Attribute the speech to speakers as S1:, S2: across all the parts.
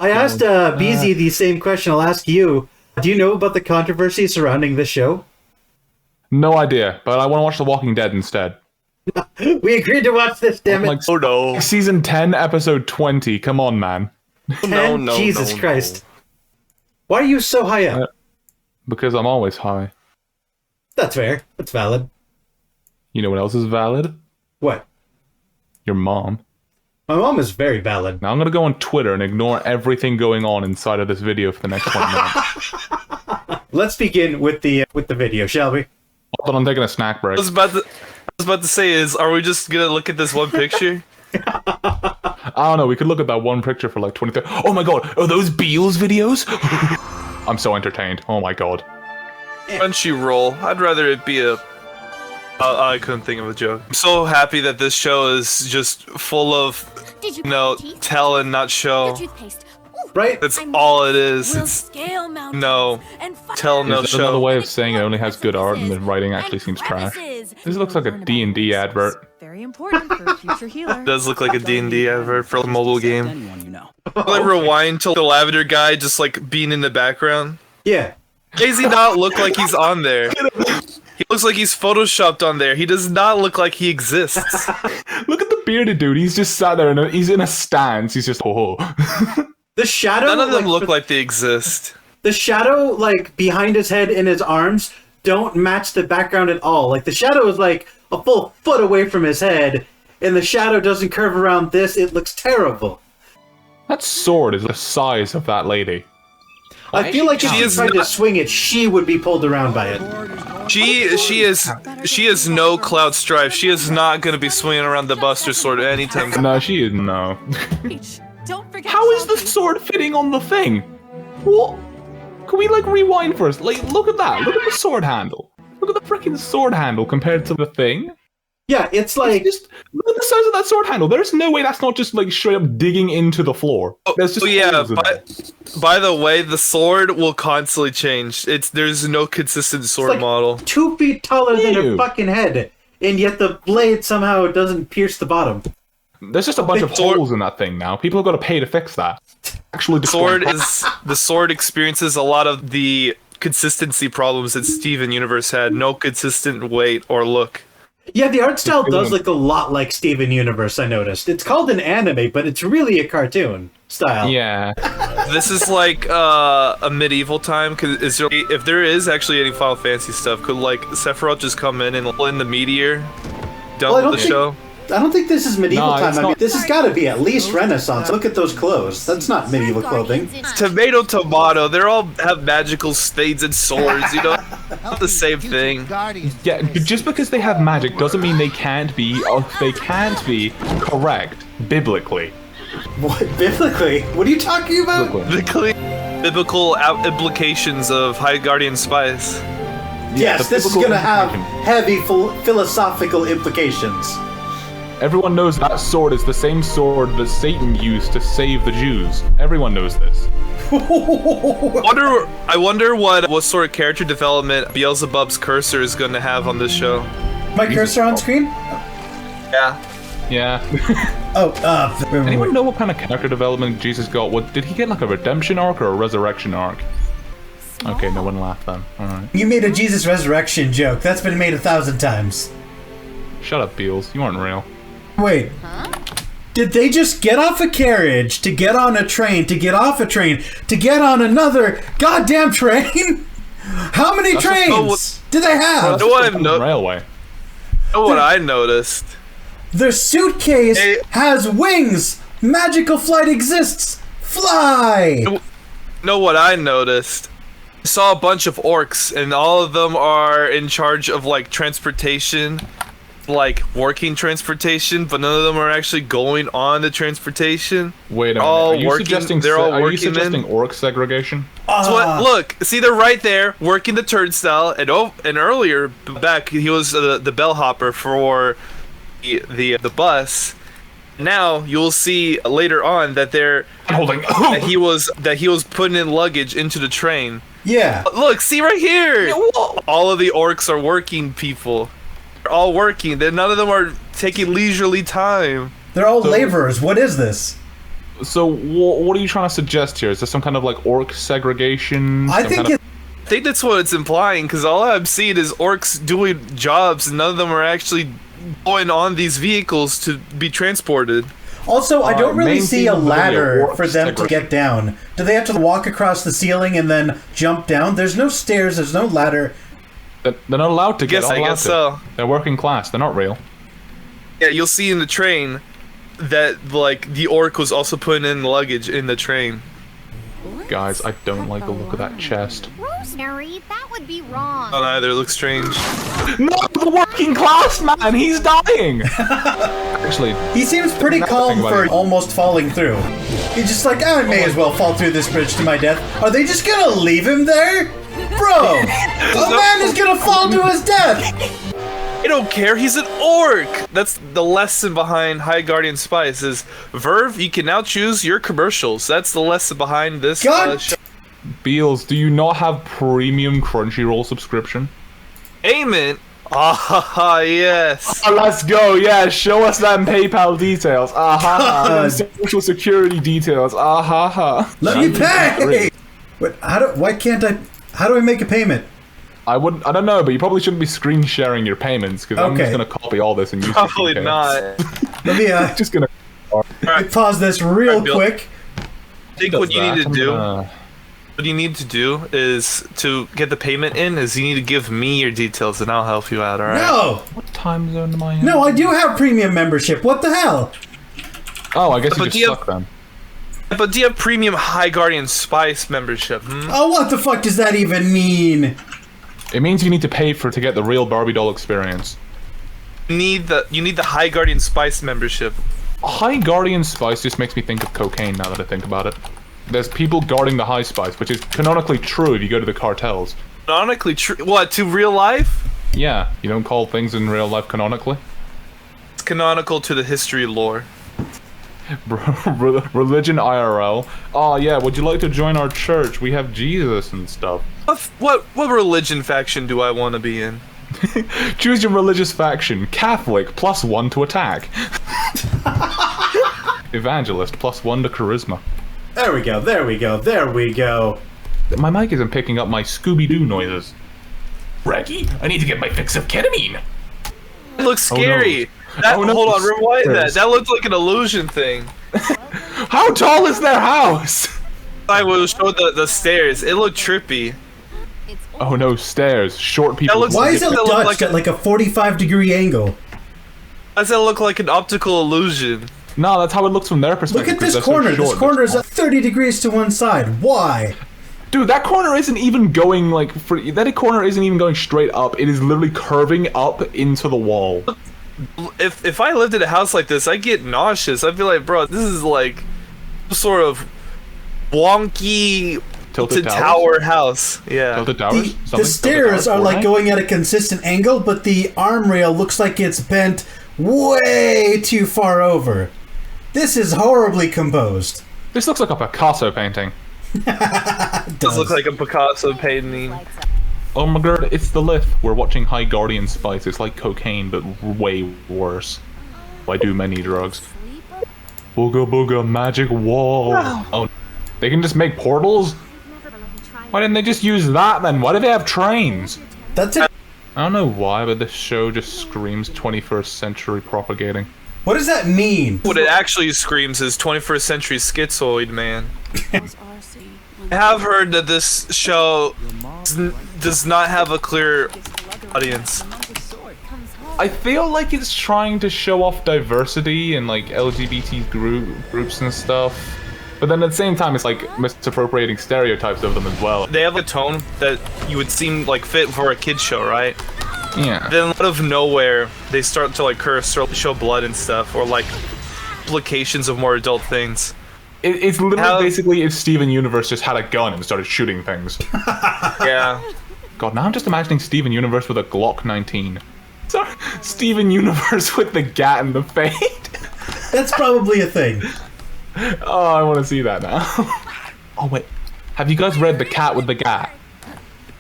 S1: I asked BZ the same question. I'll ask you. Do you know about the controversy surrounding this show?
S2: No idea, but I want to watch The Walking Dead instead.
S1: We agreed to watch this, damn it.
S2: Like,
S3: Oh no.
S2: Season 10, episode 20. Come on, man.
S3: No,
S1: Jesus Christ. Why are you so high up?
S2: Because I'm always high.
S1: That's fair. That's valid.
S2: You know what else is valid?
S1: What?
S2: Your mom.
S1: My mom is very valid.
S2: Now I'm gonna go on Twitter and ignore everything going on inside of this video for the next 20 minutes.
S1: Let's begin with the video, shall we?
S2: Hold on, I'm taking a snack break.
S3: I was about to say, are we just gonna look at this one picture?
S2: I don't know, we could look at that one picture for like 20 Oh my god, are those Beals videos? I'm so entertained. Oh my god.
S3: Crunchyroll. I'd rather it be a... I couldn't think of a joke. I'm so happy that this show is just full of, tell and not show.
S1: Right?
S3: That's all it is. It's no, tell, no
S2: Is
S3: show.
S2: that another way of saying it only has good art and the writing actually seems trash? This looks like a D&D advert.
S4: Very important for a future healer.
S3: It does look like a D&D advert for a mobile game. Like rewind to the lavender guy just like being in the background.
S1: Yeah.
S3: Does he not look like he's on there? He looks like he's photoshopped on there. He does not look like he exists.
S2: Look at the bearded dude. He's just sat there and he's in a stance. He's just
S1: The shadow.
S3: None of them look like they exist.
S1: The shadow, like behind his head and his arms, don't match the background at all. Like the shadow is like a full foot away from his head, and the shadow doesn't curve around this. It looks terrible.
S2: That sword is the size of that lady.
S1: I feel like if she tried to swing it, she would be pulled around by it.
S3: She has no Cloud Strife. She is not gonna be swinging around the Buster Sword anytime soon.
S2: No, she is no.
S4: Don't forget.
S2: How is the sword fitting on the thing? What? Can we like rewind first? Like, look at that. Look at the sword handle. Look at the freaking sword handle compared to the thing.
S1: Yeah, it's like
S2: just look at the size of that sword handle. There's no way that's not just like straight up digging into the floor. There's just holes in it.
S3: By the way, the sword will constantly change. There's no consistent sword
S1: like
S3: model.
S1: 2 feet taller than her fucking head, and yet the blade somehow doesn't pierce the bottom.
S2: There's just a bunch of holes in that thing now. People have got to pay to fix that. Actually,
S3: The sword experiences a lot of the consistency problems that Steven Universe had. No consistent weight or look.
S1: Yeah, the art style does look a lot like Steven Universe, I noticed. It's called an anime, but it's really a cartoon style.
S2: Yeah.
S3: This is like a medieval time. If there is actually any Final Fantasy stuff, could like Sephiroth just come in and pull in the meteor done with the show?
S1: I don't think this is medieval time. I mean,
S2: not.
S1: this has got to be at least Renaissance. Look at those clothes. That's not medieval clothing.
S3: Tomato. They all have magical spades and swords. You know, not the same thing.
S2: Yeah, just because they have magic doesn't mean they can't be correct biblically.
S1: What? Biblically? What are you talking about?
S3: Biblical implications of High Guardian Spice.
S1: Yes, this is going to have heavy philosophical implications.
S2: Everyone knows that sword is the same sword that Satan used to save the Jews. Everyone knows this.
S3: I wonder what sort of character development Beelzebub's cursor is going to have on this show.
S1: My cursor on screen?
S3: Yeah.
S2: Yeah. Anyone know what kind of character development Jesus got? What did he get, like a redemption arc or a resurrection arc? Okay, no one laughed then. Alright.
S1: You made a Jesus resurrection joke. That's been made 1,000 times.
S2: Shut up, Beals. You aren't real.
S1: Wait. Did they just get off a carriage to get on a train to get off a train to get on another goddamn train? How many trains do they have?
S2: Railway.
S3: Know what I noticed?
S1: Their suitcase has wings. Magical flight exists. Fly.
S3: Know what I noticed? I saw a bunch of orcs, and all of them are in charge of like transportation. Like working transportation, but none of them are actually going on the transportation.
S2: Wait a minute. Are you suggesting orc segregation?
S3: Look, see, they're right there working the turnstile, and earlier back he was the bellhopper for the bus. Now you'll see later on that that he was putting in luggage into the train.
S1: Yeah.
S3: Look, see right here. All of the orcs are working people. They're all working. None of them are taking leisurely time.
S1: They're all laborers. What is this?
S2: So what are you trying to suggest here? Is there some kind of like orc segregation?
S1: I think
S3: I think that's what it's implying, because all I'm seeing is orcs doing jobs, and none of them are actually going on these vehicles to be transported.
S1: Also, I don't really see a ladder for them to
S2: segregation.
S1: get down. Do they have to walk across the ceiling and then jump down? There's no stairs, there's no ladder.
S2: They're not allowed to get.
S3: I guess so.
S2: They're working class. They're not real.
S3: Yeah, you'll see in the train that like the orc was also putting in luggage in the train.
S2: Guys, I don't like the look of that chest.
S5: Rosemary, that would be wrong.
S3: Not either. It looks strange.
S2: No, the working class man. He's dying. Actually,
S1: He seems pretty
S2: Now
S1: calm
S2: think about
S1: for
S2: it.
S1: almost falling through. He's just like, I may as well fall through this bridge to my death. Are they just gonna leave him there? Bro, a man is gonna fall to his death.
S3: I don't care. He's an orc. That's the lesson behind High Guardian Spice. Is Verve, you can now choose your commercials. That's the lesson behind this
S1: God.
S3: show.
S2: Beals, do you not have premium Crunchyroll subscription?
S3: Payment. Ah, yes.
S2: Oh, let's go. Yeah, show us them PayPal details.
S1: God.
S2: Social security details.
S1: Let me pay. But why can't I? How do I make a payment?
S2: I don't know, but you probably shouldn't be screen sharing your payments because I'm just
S1: Okay.
S2: gonna copy all this and use it.
S3: Probably
S2: okay?
S3: not.
S1: Let me
S2: Just gonna.
S1: pause this real
S3: Alright, Bill.
S1: quick.
S3: I think what you need to do.
S2: Uh,
S3: What you need to do is to get the payment in. Is you need to give me your details and I'll help you out. All right.
S1: No,
S2: what time zone am I in?
S1: no, I do have premium membership. What the hell?
S2: Oh, I guess you
S3: But
S2: just
S3: do you
S2: suck then.
S3: But do you have premium High Guardian Spice membership?
S1: Oh, what the fuck does that even mean?
S2: It means you need to pay to get the real Barbie doll experience.
S3: You need the High Guardian Spice membership.
S2: High Guardian Spice just makes me think of cocaine now that I think about it. There's people guarding the High Spice, which is canonically true if you go to the cartels.
S3: Canonically true. What, to real life?
S2: Yeah, you don't call things in real life canonically?
S3: It's canonical to the history lore.
S2: Religion IRL. Oh yeah, would you like to join our church? We have Jesus and stuff.
S3: What religion faction do I want to be in?
S2: Choose your religious faction. Catholic, +1 to attack. Evangelist, +1 to charisma.
S1: There we go. There we go. There we go.
S2: My mic isn't picking up my Scooby-Doo noises. Raggy, I need to get my fix of ketamine.
S3: It looks scary.
S2: no.
S3: That,
S2: Oh, no.
S3: hold on, rewind that.
S2: There's-
S3: That looked like an illusion thing.
S2: How tall is their house?
S3: I will show the stairs. It looked trippy.
S2: Oh no, stairs. Short people.
S3: looks-
S1: Why is it
S3: That look
S1: Dutch
S3: like
S1: at like a 45-degree angle?
S3: Why does that look like an optical illusion?
S2: No, that's how it looks from their perspective.
S1: Look at
S2: 'cause
S1: this
S2: they're so
S1: corner. This
S2: short.
S1: corner is at 30 degrees to one side. Why?
S2: Dude, that corner isn't even going like that corner isn't even going straight up. It is literally curving up into the wall.
S3: If I lived in a house like this, I'd get nauseous. I'd be like, bro, this is like some sort of wonky
S2: Tilted towers?
S3: tower house. Yeah.
S2: Tilted towers?
S1: The
S2: Something?
S1: stairs
S2: Tilted
S1: are
S2: towers?
S1: like
S2: Fortnite?
S1: going at a consistent angle, but the arm rail looks like it's bent way too far over. This is horribly composed.
S2: This looks like a Picasso painting.
S3: Does look like a Picasso painting.
S2: Oh my god, it's the lift. We're watching High Guardian Spice. It's like cocaine, but way worse. Why do many drugs? Booga booga magic wall. Oh, they can just make portals? Why didn't they just use that then? Why do they have trains?
S1: That's it.
S2: I don't know why, but this show just screams 21st century propagating.
S1: What does that mean?
S3: What it actually screams is 21st century schizoid man. I have heard that this show does not have a clear audience.
S2: I feel like it's trying to show off diversity and like LGBT groups and stuff. But then at the same time, it's like misappropriating stereotypes of them as well.
S3: They have a tone that you would seem like fit for a kid's show, right?
S2: Yeah.
S3: Then out of nowhere, they start to like curse or show blood and stuff, or like implications of more adult things.
S2: It's literally basically if Steven Universe just had a gun and started shooting things.
S3: Yeah.
S2: God, now I'm just imagining Steven Universe with a Glock 19. Sorry, Steven Universe with the gat and the fade.
S1: That's probably a thing.
S2: Oh, I want to see that now. Oh wait, have you guys read The Cat with the Gat?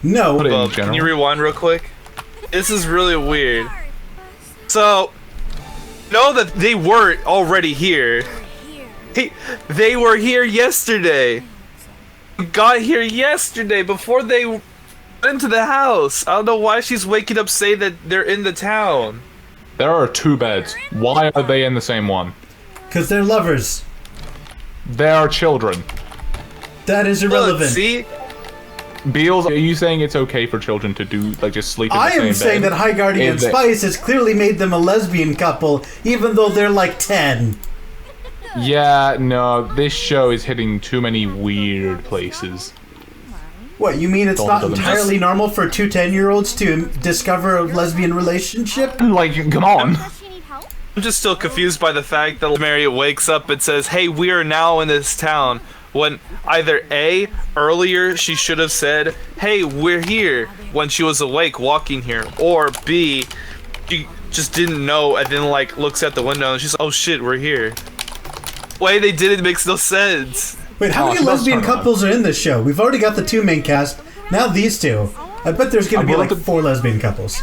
S1: No.
S2: Put it in
S3: Can
S2: general.
S3: you rewind real quick? This is really weird. So, know that they were already here. They were here yesterday. Got here yesterday before they went into the house. I don't know why she's waking up saying that they're in the town.
S2: There are 2 beds. Why are they in the same one?
S1: Because they're lovers.
S2: They are children.
S1: That is irrelevant.
S3: Look, see?
S2: Beals, are you saying it's okay for children to do, like, just sleep in the same bed?
S1: I am saying that High Guardian Spice has clearly made them a lesbian couple, even though they're like 10.
S2: Yeah, no, this show is hitting too many weird places.
S1: What, you mean it's not entirely normal for 2 10-year-olds to discover a lesbian relationship?
S2: Like, come on.
S3: I'm just still confused by the fact that Mary wakes up and says, hey, we are now in this town. When either A, earlier she should have said, hey, we're here, when she was awake walking here. Or B, she just didn't know and then, like, looks at the window and she's like, oh shit, we're here. The way they did it makes no sense.
S1: Wait, how many lesbian couples are in this show? We've already got the 2 main cast, now these 2. I bet there's gonna be like 4 lesbian couples.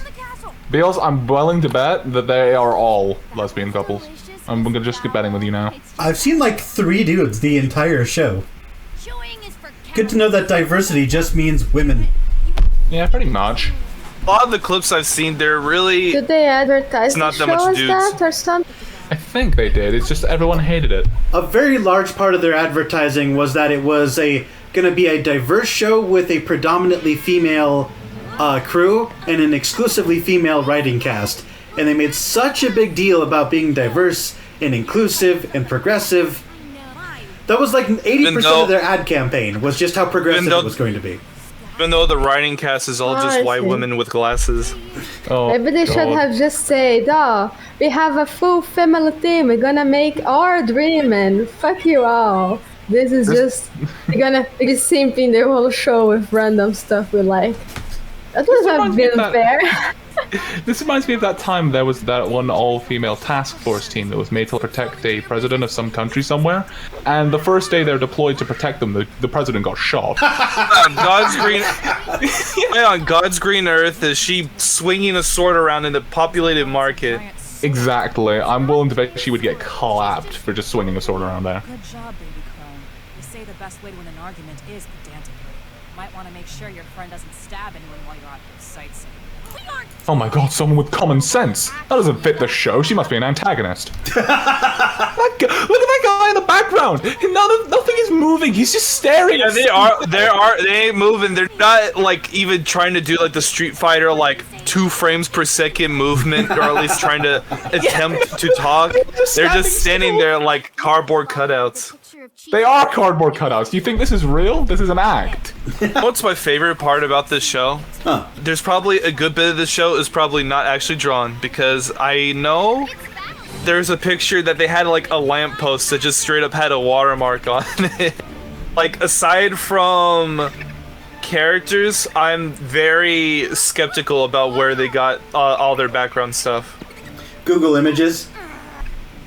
S2: Beals, I'm willing to bet that they are all lesbian couples. I'm gonna just keep betting with you now.
S1: I've seen like 3 dudes the entire show. Good to know that diversity just means women.
S2: Yeah, pretty much.
S3: A lot of the clips I've seen, they're really...
S6: Did they advertise
S3: It's not
S6: the
S3: that much
S6: show as
S3: dudes.
S6: that or something?
S2: I think they did. It's just everyone hated it.
S1: A very large part of their advertising was that it was gonna be a diverse show with a predominantly female crew and an exclusively female writing cast. And they made such a big deal about being diverse and inclusive and progressive. That was like 80% of their ad campaign was just how progressive it was going to be.
S3: Even though the writing cast is all just white women with glasses.
S2: Oh,
S6: maybe they should have just said, oh, we have a full family team, we're gonna make our dream and fuck you all. This is just, we're gonna be simping the whole show with random stuff we like. That would have been fair.
S2: This reminds me of that time there was that one all-female task force team that was made to protect a president of some country somewhere, and the first day they're deployed to protect them, the president got shot.
S3: on God's green earth is she swinging a sword around in the populated market.
S2: Exactly. I'm willing to bet she would get clapped for just swinging a sword around there.
S4: Good job, baby crone. You say the best way to win an argument is pedantically. Might want to make sure your friend doesn't stab anyone while you're out there sightseeing.
S2: Oh my god, someone with common sense. That doesn't fit the show. She must be an antagonist. Look at that guy in the background. Nothing is moving. He's just staring.
S3: Yeah, they ain't moving. They're not like even trying to do like the Street Fighter like 2 frames per second movement, or at least trying to attempt to talk. They're just standing there like cardboard cutouts.
S2: They are cardboard cutouts. Do you think this is real? This is an act.
S3: What's my favorite part about this show? There's probably a good bit of this show is probably not actually drawn, because I know there's a picture that they had like a lamppost that just straight up had a watermark on it. Like, aside from characters, I'm very skeptical about where they got all their background stuff.
S1: Google Images?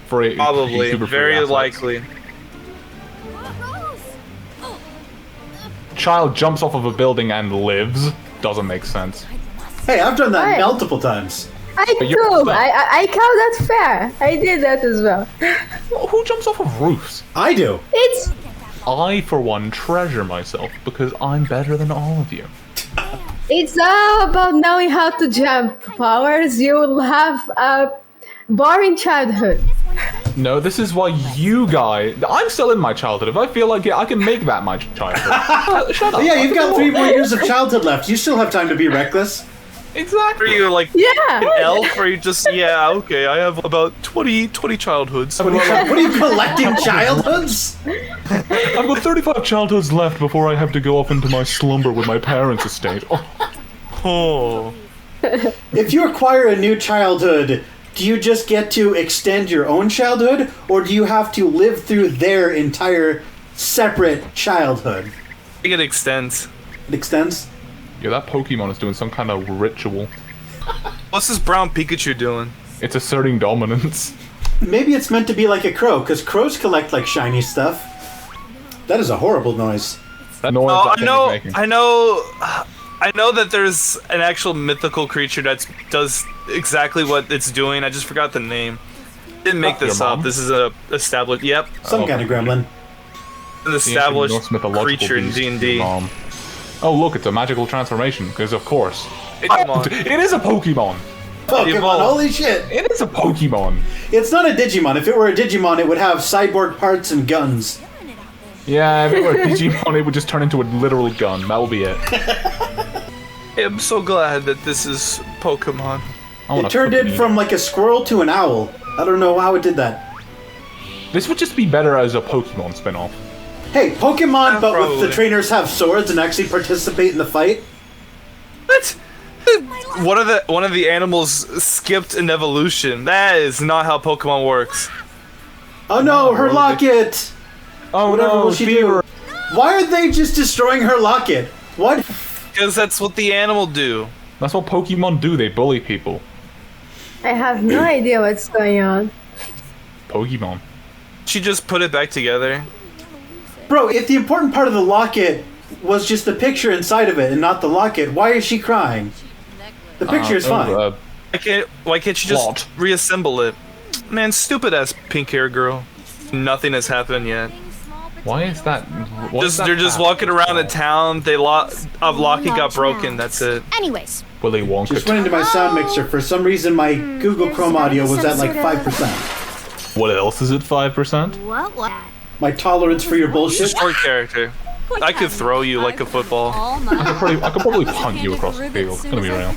S3: Probably, very likely.
S2: Child jumps off of a building and lives. Doesn't make sense.
S1: Hey, I've done that multiple times.
S6: I too. I count that fair. I did that as well.
S2: Who jumps off of roofs?
S1: I do.
S6: It's...
S2: I, for one, treasure myself because I'm better than all of you.
S6: It's all about knowing how to jump, Powers. You will have a boring childhood.
S2: No, this is why you guys... I'm still in my childhood. If I feel like it, I can make that my childhood. Shut up.
S1: Yeah, you've got 3 more years of childhood left. You still have time to be reckless.
S2: Exactly.
S3: Are you like
S6: an
S3: elf, or you just, yeah, okay, I have about 20 childhoods.
S1: What are you collecting, childhoods?
S2: I've got 35 childhoods left before I have to go off into my slumber with my parents' estate.
S3: Oh.
S1: If you acquire a new childhood, do you just get to extend your own childhood, or do you have to live through their entire separate childhood?
S3: I think it extends.
S1: It extends?
S2: Yeah, that Pokemon is doing some kind of ritual.
S3: What's this brown Pikachu doing?
S2: It's asserting dominance.
S1: Maybe it's meant to be like a crow, because crows collect like shiny stuff. That is a horrible noise.
S2: That noise that thing is making.
S3: I know that there's an actual mythical creature that does exactly what it's doing. I just forgot the name. Didn't make this
S2: Your
S3: up.
S2: mom?
S3: This is a established. Yep,
S1: Some kind of gremlin.
S3: an established
S2: Norse mythological
S3: creature in
S2: beast,
S3: D&D.
S2: your mom. Oh look, it's a magical transformation. Because of course,
S3: Pokemon.
S2: it is a Pokemon.
S1: Pokemon,
S3: Evolve.
S1: holy shit!
S2: It is a Pokemon.
S1: It's not a Digimon. If it were a Digimon, it would have cyborg parts and guns.
S2: Yeah, if it were a Digimon, it would just turn into a literal gun. That would be it.
S3: I'm so glad that this is Pokemon.
S2: I wanna
S1: It turned
S2: fucking
S1: it
S2: eat
S1: from like a squirrel to an owl. I don't know how it did that.
S2: This would just be better as a Pokemon spin-off.
S1: Hey, Pokemon, but with
S3: Probably.
S1: the trainers have swords and actually participate in the fight.
S3: What? One of the animals skipped an evolution. That is not how Pokemon works.
S1: Oh no, her
S2: well,
S1: locket!
S2: Oh
S1: Whatever
S2: no,
S1: will she
S2: Fever.
S1: do? Why are they just destroying her locket? What?
S3: Because that's what the animal do.
S2: That's what Pokemon do, they bully people.
S6: I have no idea what's going on.
S2: Pokemon.
S3: She just put it back together.
S1: Bro, if the important part of the locket was just the picture inside of it and not the locket, why is she crying? The picture is fine.
S3: Why can't you just
S2: What?
S3: reassemble it? Man, stupid ass pink hair girl. Nothing has happened yet.
S2: Why is that? What is that
S3: They're just
S2: path?
S3: walking around the town. They locking got broken. That's it.
S5: Anyways,
S2: Willy Wonka.
S1: Just went into my sound mixer. For some reason, my Google
S5: there's
S1: Chrome
S5: gotta be
S1: audio was
S5: some
S1: at like
S5: sort of-
S1: 5%.
S2: What else is it? 5%?
S5: what?
S1: My tolerance for your bullshit.
S3: Short character. I could throw you like a football.
S2: I could probably punt you across the field. It's gonna be real.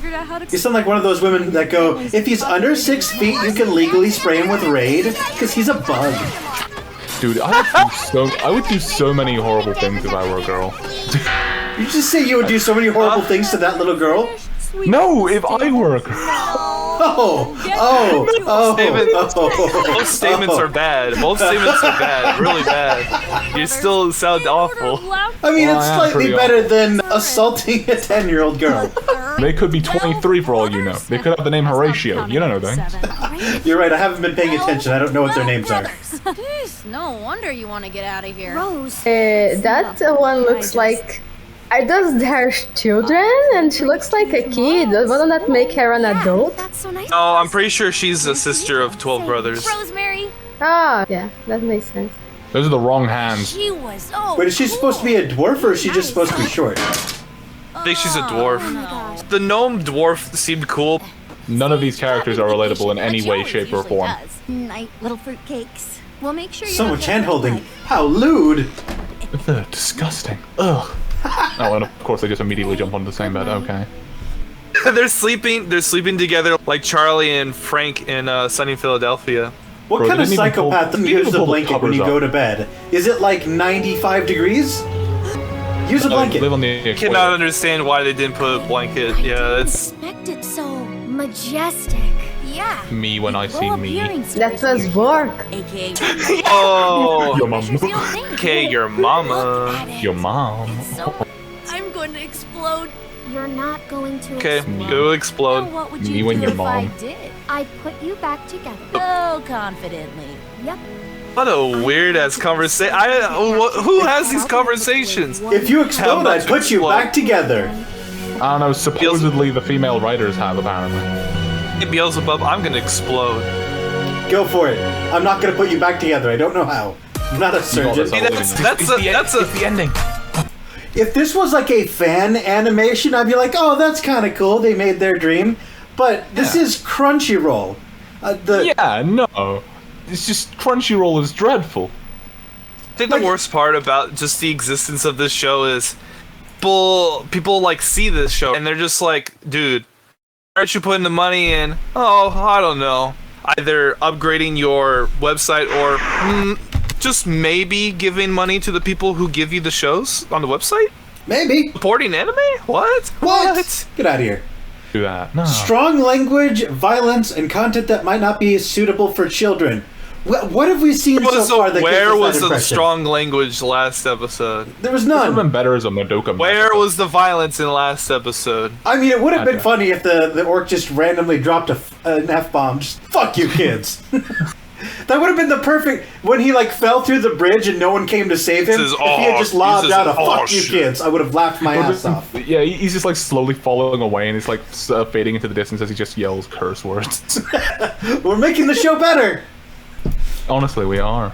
S1: You sound like one of those women that go, if he's under 6 feet, you can legally spray him with Raid, because he's a bug.
S2: Dude, I would do so many horrible things if I were a girl.
S1: You just say you would do so many horrible things to that little girl?
S2: No, if I were a girl.
S3: Both statements are bad. Both statements are bad. Really bad. You still sound awful.
S1: I mean,
S2: Well,
S1: it's
S2: I am
S1: slightly
S2: pretty
S1: better than assaulting a 10-year-old girl.
S2: They could be 23 for all you know. They could have the name Horatio. You don't know things.
S1: You're right, I haven't been paying attention. I don't know what their names are.
S4: No wonder you want to get out of here.
S5: Rose.
S6: That one looks like... Are those their children? And she looks like a kid. Wouldn't that make her an adult?
S5: That's so nice.
S3: Oh, I'm pretty sure she's a sister of 12 brothers.
S5: Rosemary.
S6: Ah, yeah, that makes sense.
S2: Those are the wrong hands.
S5: She was. Oh.
S1: Wait, is she supposed to be a dwarf, or is she just supposed to be short?
S3: I think she's a dwarf. The gnome dwarf seemed cool.
S2: None of these characters are relatable in any way, shape, or form.
S5: Night little fruitcakes. We'll make sure you
S1: So
S5: have
S1: much
S5: the
S1: hand-holding. How lewd!
S2: Ugh, disgusting. Ugh. Oh, and of course they just immediately jump onto the same bed. Okay.
S3: They're sleeping together like Charlie and Frank in Sunny Philadelphia.
S1: What
S2: Bro,
S1: kind
S2: they
S1: of
S2: didn't even pull-
S1: psychopath
S2: they didn't
S1: uses
S2: even
S1: a
S2: pull the
S1: blanket when you
S2: covers
S1: go
S2: up.
S1: to bed? Is it like 95 degrees? Use a
S2: Oh,
S1: blanket.
S2: live on the
S3: I cannot understand why they didn't put a blanket. Yeah, that's
S5: expect it so majestic. Yeah.
S2: me when I see me.
S6: That was work.
S4: AKA.
S3: oh.
S2: Your mom.
S3: Okay, your mama.
S2: Your mom.
S4: I'm going to explode.
S5: You're not going to.
S3: Okay,
S5: explode.
S3: go explode.
S4: What would
S2: Me
S4: you
S2: when
S4: do
S2: your
S4: if
S2: mom.
S4: I did?
S5: I put you back together.
S4: Oh, confidently.
S5: Yep.
S3: What a weird ass conversation. Who has these conversations?
S1: If you explode,
S3: much
S1: I'd put you
S3: explode?
S1: back together.
S2: I don't know. Supposedly the female writers have apparently.
S3: Hey, Beelzebub, I'm gonna explode.
S1: Go for it. I'm not gonna put you back together. I don't know how. I'm not a surgeon.
S3: See, that's
S2: the ending.
S1: If this was like a fan animation, I'd be like, oh, that's kind of cool. They made their dream. But this is Crunchyroll.
S2: Yeah, no. It's just Crunchyroll is dreadful.
S3: I think the worst part about just the existence of this show is people like see this show and they're just like, dude, aren't you putting the money in? Oh, I don't know. Either upgrading your website or just maybe giving money to the people who give you the shows on the website?
S1: Maybe.
S3: Supporting anime? What?
S1: What? Get out of here.
S2: Do that. No.
S1: Strong language, violence, and content that might not be suitable for children. What have we seen so far that
S3: Where
S1: gives us
S3: was
S1: that
S3: the
S1: impression?
S3: strong language last episode?
S1: There was
S2: It would have
S1: none.
S2: been better as a Madoka.
S3: Where
S2: Magica.
S3: was the violence in last episode?
S1: I mean, it would have been
S2: Okay.
S1: funny if the orc just randomly dropped an F-bomb. Just, fuck you, kids. That would have been the perfect... When he, like, fell through the bridge and no one came to save him,
S3: Says,
S1: if he had
S3: "Oh,"
S1: just
S3: he
S1: lobbed
S3: says,
S1: out a
S3: "Oh,
S1: fuck you,
S3: shit."
S1: kids, I would have laughed my ass off.
S2: Yeah, he's just like slowly following away, and it's like fading into the distance as he just yells curse words.
S1: We're making the show better!
S2: Honestly, we are.